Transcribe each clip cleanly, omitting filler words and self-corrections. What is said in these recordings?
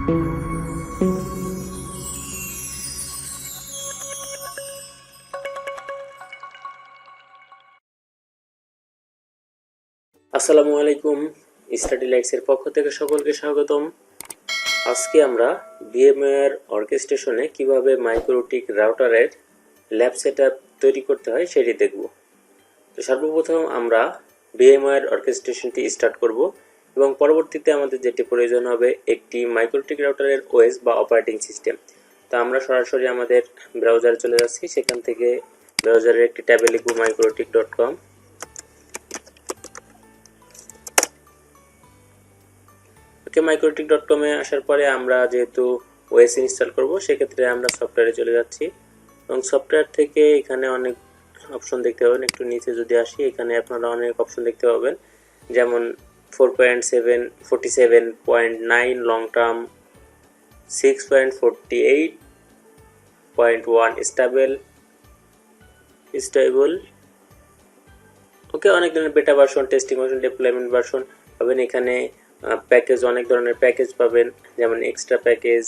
আসসালামু আলাইকুম, স্টাডি লাইটসের পক্ষ থেকে সকলকে স্বাগতম। আজকে আমরা ভিএমওয়্যার অর্কেস্ট্রেশনে কিভাবে মাইক্রোটিক রাউটারের ল্যাব সেটআপ তৈরি করতে হয় সেটি দেখব। তো সর্বপ্রথম আমরা ভিএমওয়্যার অর্কেস্ট্রেশনটি স্টার্ট করব এবং পরবর্তীতে আমাদের যেটি প্রয়োজন হবে একটি মাইক্রোটিক রাউটারের ওএস বা অপারেটিং সিস্টেম। তো আমরা সরাসরি আমাদের ব্রাউজারে চলে যাচ্ছি, সেখান থেকে ব্রাউজারের একটি ট্যাবে লিখব mikrotik.com। mikrotik.com এ আসার পরে আমরা যেহেতু ওএস ইনস্টল করব, সেক্ষেত্রে আমরা সফটওয়্যারে চলে যাচ্ছি এবং সফটওয়্যার থেকে এখানে অনেক অপশন দেখতে পাবেন। একটু নিচে যদি আসি, এখানে আপনারা অনেক অপশন দেখতে পাবেন, যেমন 4.747.9 লং টার্ম, 6.48.1 স্টেবল, ওকে, অনেক ধরনের বেটা version, testing version, deployment version পাবেন। এখানে প্যাকেজ, অনেক ধরনের প্যাকেজ পাবেন, যেমন এক্সট্রা প্যাকেজ,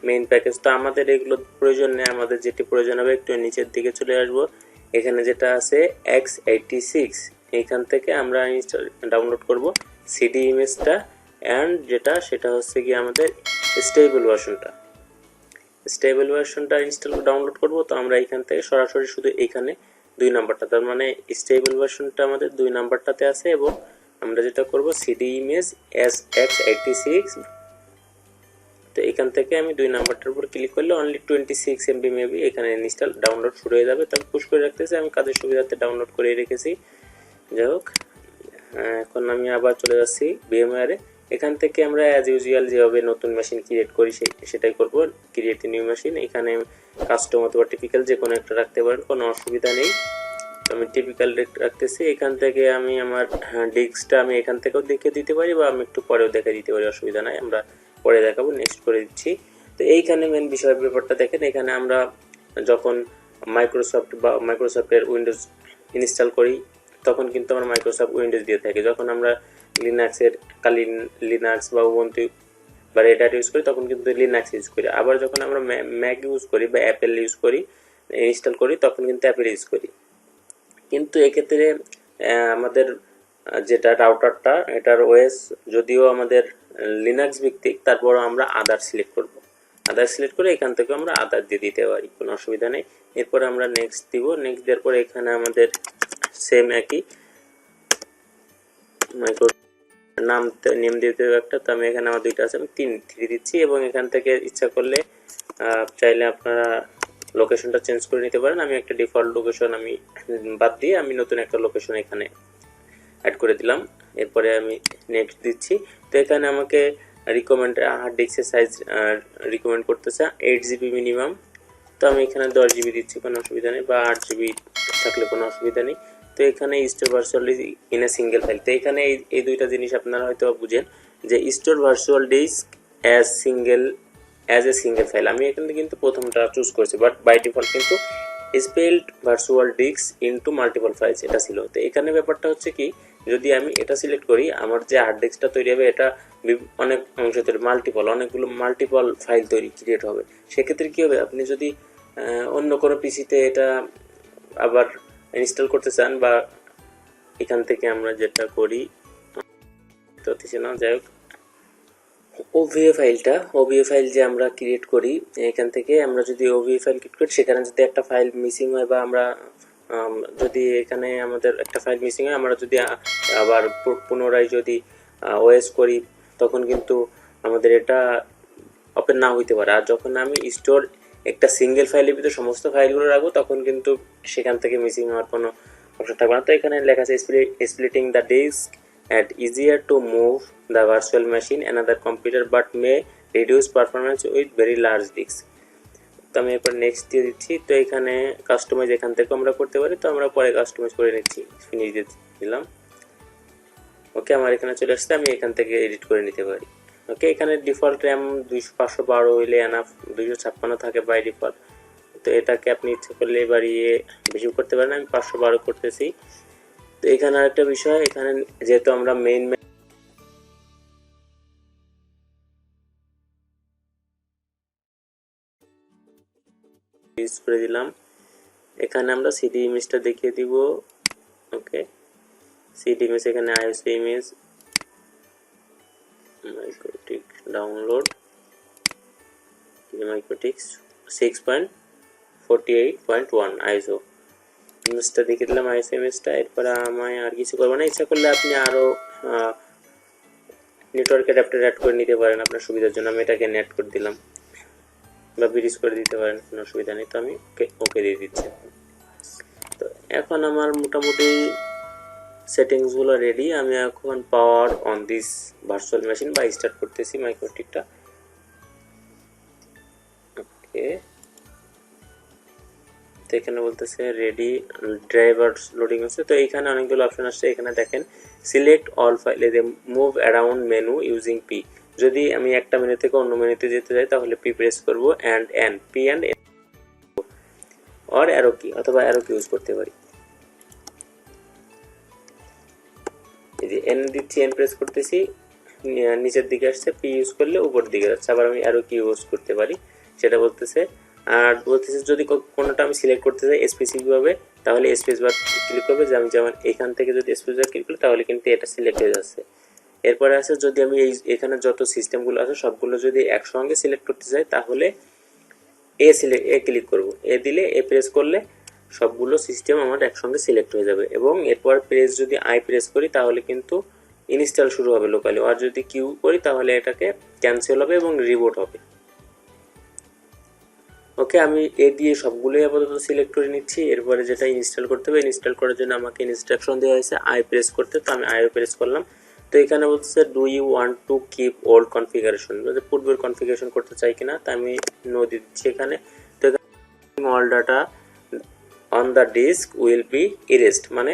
মেইন প্যাকেজ। তো আমাদের এগুলো প্রয়োজন নেই, আমাদের যেটি প্রয়োজন হবে একটু নিচের দিকে চলে আসব। এখানে যেটা আছে x86, এইখান থেকে আমরা ডাউনলোড করব সিডি ইমেজটা, অ্যান্ড সেটা হচ্ছে কি আমাদের স্টেবল ভার্সনটা ডাউনলোড করব। তো আমরা এখান থেকে সরাসরি শুধু এখানে 2 নাম্বারটা, তার মানে স্টেবল ভার্সনটা আমাদের 2 নাম্বারটাতে আছে, এবং আমরা যেটা করব সিডি ইমেজ x86। তো এখান থেকে আমি 2 নাম্বারটার উপর ক্লিক করলে অনলি 26 MB মেবি এখানে ইনস্টল ডাউনলোড শুরু হয়ে যাবে। তবে পুশ করে রাখতেছি, আমি কাজের সুবিধাতে ডাউনলোড করে রেখেছি। যাই হোক, এখন আমি আবার চলে যাচ্ছি ভিএমওয়্যারে। এখান থেকে আমরা অ্যাজ ইউজুয়াল যেভাবে নতুন মেশিন ক্রিয়েট করি সেটাই করব, ক্রিয়েট এ নিউ মেশিন। এখানে কাস্টম অথবা টিপিক্যাল যে কোনো একটা রাখতে পারেন, কোনো অসুবিধা নেই। আমি টিপিক্যাল রাখতেছি। এখান থেকে আমি আমার ডিস্কটা আমি এখান থেকেও দেখে দিতে পারি, বা আমি একটু পরেও দেখে দিতে পারি, অসুবিধা নাই। আমরা পরে দেখাবো, নেক্সট করে দিচ্ছি। তো এইখানে মেন বিষয় ব্যাপারটা দেখেন, এখানে আমরা যখন মাইক্রোসফটের উইন্ডোজ ইনস্টল করি তখন কিন্তু আমরা মাইক্রোসফট উইন্ডোজ দিয়ে থাকি। যখন আমরা লিনাক্স বা উবুন্টু বা রেড হ্যাট ইউজ করি তখন কিন্তু লিনাক্স ইউজ করি। আবার যখন আমরা ম্যাক ইউজ করি বা অ্যাপেল ইউজ করি, ইনস্টল করি, তখন কিন্তু অ্যাপেল ইউজ করি। কিন্তু এক্ষেত্রে আমাদের যেটা রাউটারটা, এটার ওএস যদিও আমাদের লিনাক্স ভিত্তিক, তারপর আমরা আদার সিলেক্ট করে এখান থেকে আমরা আদার দিয়ে দিতে পারি, কোনো অসুবিধা নেই। এরপরে আমরা নেক্সট দিব। নেক্সট দেওয়ার পরে এখানে আমাদের সেম একই মাইক্রো নেম দিতে হবে একটা। তো আমি এখানে আমার 2টা আছে, আমি 3 দিচ্ছি, এবং এখান থেকে ইচ্ছা করলে চাইলে আপনারা লোকেশনটা চেঞ্জ করে নিতে পারেন। আমি একটা ডিফল্ট লোকেশন আমি বাদ দিয়ে আমি নতুন একটা লোকেশন এখানে অ্যাড করে দিলাম। এরপরে আমি নেক্সট দিচ্ছি। তো এখানে আমাকে রিকমেন্ড হার্ড ডিস্কের সাইজ রিকমেন্ড করতেছে 8GB মিনিমাম। তো আমি এখানে 10GB দিচ্ছি, কোনো অসুবিধা নেই, বা 8GB থাকলে কোনো অসুবিধা নেই। তো এখানে store virtual disk in a single file. তো এখানে এই 2টা জিনিস আপনারা হয়তো বুঝেন, যে store virtual disk as a single file. আমি এখানে কিন্তু প্রথমটা চুজ করেছি, বাট বাই ডিফল্ট কিন্তু split virtual disk into multiple files এটা ছিল। তো এখানে ব্যাপারটা হচ্ছে কি, যদি আমি এটা সিলেক্ট করি, আমার যে হার্ড ডিস্কটা তৈরি হবে এটা অনেক অংশ তৈরি, অনেকগুলো মাল্টিপল ফাইল ক্রিয়েট হবে। সেক্ষেত্রে কি হবে, আপনি যদি অন্য কোনো পিসিতে এটা আবার ইনস্টল করতে চান, বা এখান থেকে আমরা যেটা করি তো না, যাই হোক, ওভিএ ফাইল যে আমরা ক্রিয়েট করি, এখান থেকে আমরা যদি ওভিএ ফাইল ক্রিয়েট করি, সেখানে যদি একটা ফাইল মিসিং হয়, বা আমরা যদি এখানে আমাদের একটা ফাইল মিসিং হয়, আমরা যদি আবার পুনরায় যদি ওএস করি, তখন কিন্তু আমাদের এটা ওপেন না হইতে পারে। আর যখন আমি স্টোর একটা সিঙ্গেল ফাইলের ভিতরে সমস্ত ফাইলগুলো রাখবো, তখন কিন্তু সেখান থেকে মিসিং হওয়ার কোনো অপশন থাকবে না। তো এখানে লেখা আছে splitting the disk and easier to move the virtual machine another computer but may reduce performance with very large disks। তো আমি এরপর নেক্সট দিয়ে দিচ্ছি। তো এখানে কাস্টমাইজ এখান থেকে আমরা করতে পারি, তো আমরা পরে কাস্টমাইজ করে নিচ্ছি, ফিনিশ দিয়ে দিলাম। ওকে, আমার এখানে চলে আসছে, আমি এখান থেকে এডিট করে নিতে পারি। ওকে, এখানে ডিফল্ট র্যাম 512 হইলে এনাফ, 256 থাকে বাই ডিফল্ট। তো এটাকে আপনি ইচ্ছে করলে বাড়িয়ে বেশি করতে পারেন, আমি 512 করতেছি। তো এখানে আরেকটা বিষয়, এখানে যেহেতু আমরা মেইন ইউজ করে দিলাম। এখানে আমরা সিডি ইমেজটা দেখিয়ে দিব। ওকে, সিডি ইমেজ, এখানে iOS image, MikroTik download, MikroTik 6.48.1 আইসো ইমেজটা দেখিয়ে দিলাম, আইসো ইমেজটা। এরপরে আমায় আর কিছু করবো না। ইচ্ছা করলে আপনি আরও নেটওয়ার্ক অ্যাডাপ্টার অ্যাড করে নিতে পারেন আপনার সুবিধার জন্য। আমি এটাকে অ্যাড করে দিলাম, বা ব্রিজ করে দিতে পারেন, কোনো অসুবিধা নেই। তো আমি ওকে দিয়ে দিচ্ছি। তো এখন আমার মোটামুটি সেটিংসগুলো রেডি। আমি এখন power on this virtual machine বা স্টার্ট করতেছি মাইক্রোটিকটা। ওকে, তো এখানে বলতেছে রেডি, ড্রাইভার লোডিং হচ্ছে। তো এখানে অনেকগুলো অপশন আসছে। এখানে দেখেন select all file, move around menu using P. যদি আমি একটা মেনু থেকে অন্য মেনুতে যেতে চাই তাহলে পি প্রেস করবো, and N, P and N, আর অ্যারো কি অথবা অ্যারো কি ইউজ করতে পারি। এই যে এন দিচ্ছি, এন প্রেস করতেছি, নিচের দিকে আসছে। পি ইউজ করলে উপর দিকে যাচ্ছে। আবার আমি অ্যারো কি ইউজ করতে পারি সেটা বলতেছে। আর বলতেছে যদি কোনোটা আমি সিলেক্ট করতে চাই স্পেসিফিকভাবে তাহলে স্পেস বার ক্লিক করবে। যে আমি যেমন এখান থেকে যদি স্পেস বার ক্লিক করি তাহলে কিন্তু এটা সিলেক্ট হয়ে যাচ্ছে। এরপরে আছে যদি আমি এখানে যত সিস্টেমগুলো আছে সবগুলো যদি একসঙ্গে সিলেক্ট করতে চাই তাহলে এ ক্লিক করব। এ দিলে, এ প্রেস করলে সবগুলো সিস্টেম আমার একসঙ্গে সিলেক্ট হয়ে যাবে। এবং এরপর যদি আই প্রেস করি তাহলে কিন্তু ইনস্টল শুরু হবে লোকালি। আর যদি কিউ করি তাহলে এটাকে ক্যান্সেল হবে এবং রিবোট হবে। ওকে, আমি এ দিয়ে সবগুলোই আপাতত সিলেক্ট করে নিচ্ছি। এরপরে যেটা ইনস্টল করতে হবে, ইনস্টল করার জন্য আমাকে ইনস্ট্রাকশন দেওয়া হয়েছে আই প্রেস করতে। তো আমি আইও প্রেস করলাম। তো এখানে বলছে do you want to keep old configuration, পূর্বের কনফিগারেশন করতে চাই কিনা। তা আমি নো দিচ্ছি এখানে। তো এখানে all data on the disk will be erased, মানে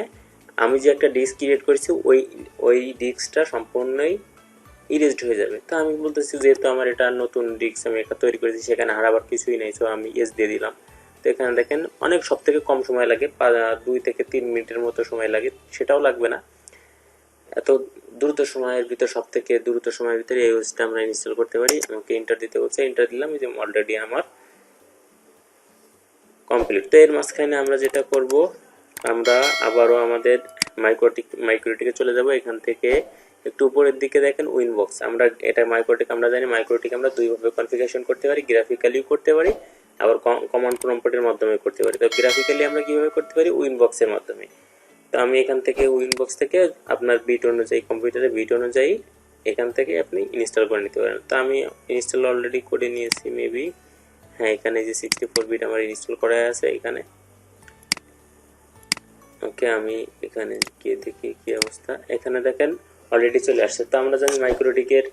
আমি যে একটা ডিস্ক ক্রিয়েট করেছি ওই ডিস্কটা সম্পূর্ণই ইরেজড হয়ে যাবে। তো আমি বলতেছি যেহেতু আমার এটা নতুন ডিস্ক আমি একটা তৈরি করেছি, সেখানে হারাবার কিছুই নেই। তো আমি ইয়েস দিয়ে দিলাম। তো এখানে দেখেন অনেক, সব থেকে কম সময় লাগে, 2 থেকে 3 মিনিটের মতো সময় লাগে, সেটাও লাগবে না। এত দ্রুত সময়ের ভিতর, সব থেকে দ্রুত সময়ের ভিতরে এই ওএসটা আমরা ইনস্টল করতে পারি। আমাকে এন্টার দিতে বলছে, এন্টার দিলাম। এই যে অলরেডি আমার কমপ্লিট। তো এর মাঝখানে আমরা যেটা করব, আমরা আবারও আমাদের মাইক্রোটিকে চলে যাব। এখান থেকে একটু উপরের দিকে দেখেন উইনবক্স। আমরা এটা মাইক্রোটিক আমরা জানি, মাইক্রোটিক আমরা দুইভাবে কনফিগারেশন করতে পারি, গ্রাফিক্যালিও করতে পারি, আবার কমান্ড প্রম্পটের মাধ্যমে করতে পারি। তো গ্রাফিক্যালি আমরা কিভাবে করতে পারি, উইনবক্সের মাধ্যমে। তো আমি এখান থেকে উইনবক্স থেকে আপনার বিট অনুযায়ী, কম্পিউটারের বিট অনুযায়ী এখান থেকে আপনি ইনস্টল করে নিতে পারেন। তো আমি ইনস্টল অলরেডি করে নিয়েছি মেবি। হ্যাঁ, এখানে যে 64 বিট আমার ইনস্টল করা আছে এখানে। ওকে, আমি এখানে গিয়ে দেখি কি অবস্থা। এখানে দেখেন অলরেডি চলে আসছে। তো আমরা জানি মাইক্রোটিকের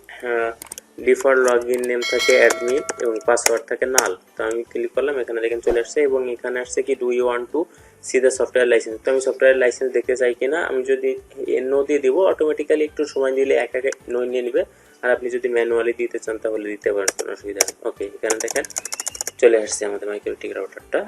ডিফল্ট লগইন নেম থাকে অ্যাডমিন এবং পাসওয়ার্ড থাকে নাল। তো আমি ক্লিক করলাম, এখানে দেখেন চলে আসছে। এবং এখানে আসছে কি do you want to see the software license. তো আমি সফটওয়্যার লাইসেন্স দেখতে চাই কিনা, আমি যদি নো দিয়ে দিব অটোমেটিক্যালি একটু সময় দিলে একা নো নিয়ে নেবে। আর আপনি যদি ম্যানুয়ালি দিতে চান তাহলে দিতে পারেন, কোনো অসুবিধা নেই। ওকে, এখানে দেখেন চলে আসছে আমাদের মাইক্রোটিক রাউটারটা।